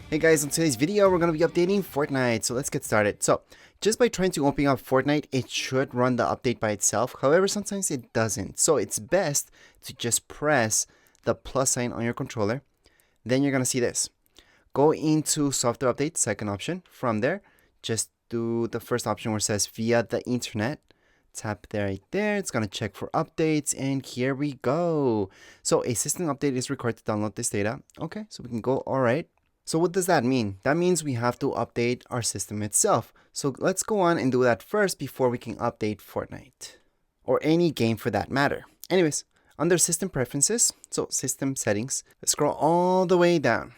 Hey guys, in today's video we're going to be updating Fortnite, so let's get started. So just by trying to open up Fortnite, it should run the update by itself. However, sometimes it doesn't. So it's best to just press the plus sign on your controller. Then you're going to see this. Go into software update, second option. From there, just do the first option where it says via the internet. Tap there right there. It's going to check for updates, and here we go. So a system update is required to download this data. Okay, so we can go all right. So what does that mean? That means we have to update our system itself. So let's go on and do that first before we can update Fortnite. Or any game for that matter. Anyways, under system preferences, so system settings, let's scroll all the way down.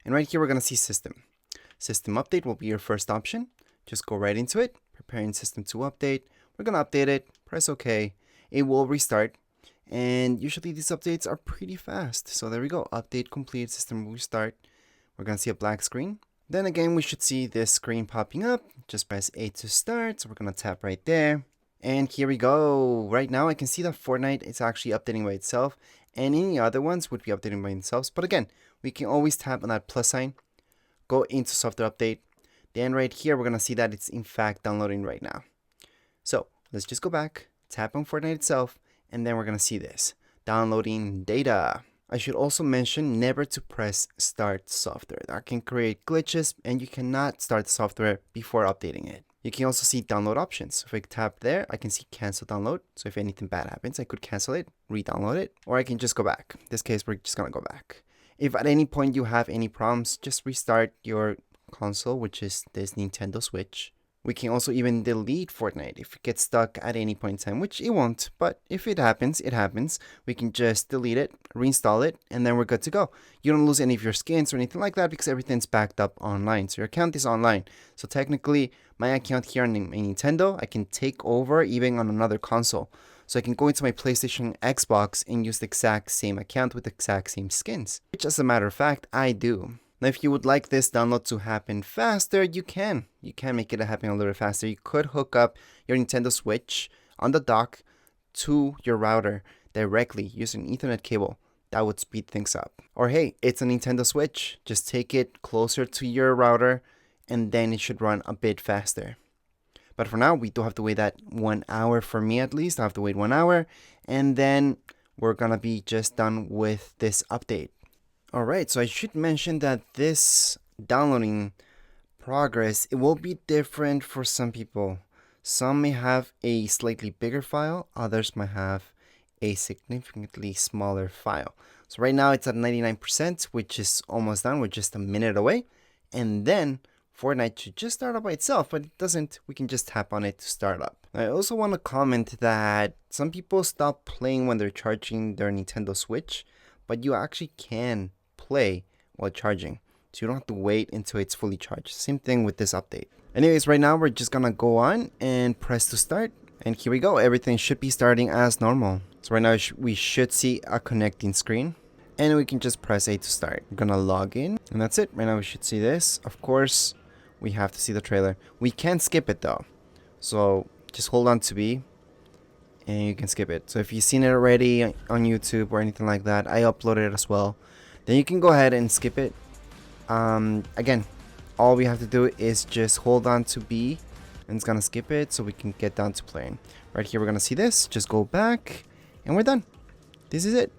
And right here we're going to see system. System update will be your first option. Just go right into it. Preparing system to update. We're going to update it. Press OK. It will restart. And usually these updates are pretty fast. So there we go. Update complete. System will restart. We're going to see a black screen. Then again, we should see this screen popping up. Just press A to start. So we're going to tap right there. And here we go. Right now, I can see that Fortnite is actually updating by itself. And any other ones would be updating by themselves. But again, we can always tap on that plus sign. Go into software update. Then right here, we're going to see that it's in fact downloading right now. So let's just go back. Tap on Fortnite itself. And then we're going to see this. Downloading data. I should also mention never to press start software. That can create glitches and you cannot start the software before updating it. You can also see download options. So if I tap there, I can see cancel download. So if anything bad happens, I could cancel it, re-download it, or I can just go back. In this case, we're just gonna go back. If at any point you have any problems, just restart your console, which is this Nintendo Switch. We can also even delete Fortnite if it gets stuck at any point in time, which it won't. But if it happens, it happens. We can just delete it, reinstall it, and then we're good to go. You don't lose any of your skins or anything like that because everything's backed up online. So your account is online. So technically, my account here on my Nintendo, I can take over even on another console. So I can go into my PlayStation, Xbox, and use the exact same account with the exact same skins. Which, as a matter of fact, I do. Now, if you would like this download to happen faster, you can. You can make it happen a little faster. You could hook up your Nintendo Switch on the dock to your router directly using an Ethernet cable. That would speed things up. Or hey, it's a Nintendo Switch. Just take it closer to your router and then it should run a bit faster. But for now, we do have to wait that 1 hour. For me at least, I have to wait 1 hour. And then we're going to be just done with this update. Alright, so I should mention that this downloading progress, it will be different for some people. Some may have a slightly bigger file, others might have a significantly smaller file. So right now it's at 99%, which is almost done. We're just a minute away. And then Fortnite should just start up by itself, but it doesn't. We can just tap on it to start up. I also want to comment that some people stop playing when they're charging their Nintendo Switch, but you actually can play while charging, so you don't have to wait until it's fully charged. Same thing with this update. Anyways, right now we're just gonna go on and press to start, and here we go. Everything should be starting as normal. So right now we should see a connecting screen, and we can just press A to start. We're gonna log in, and that's it. Right now we should see this. Of course, we have to see the trailer. We can skip it though, so just hold on to B and you can skip it. So if you've seen it already on YouTube or anything like that, I uploaded it as well, then you can go ahead and skip it. Again, all we have to do is just hold on to B and it's gonna skip it so we can get down to playing. Right here we're gonna see this. Just go back and we're done. This is it.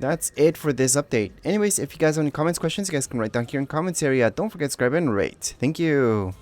That's it for this update. Anyways, if you guys have any comments, questions, you guys can write down here in the comments area. Don't forget to subscribe and rate. Thank you.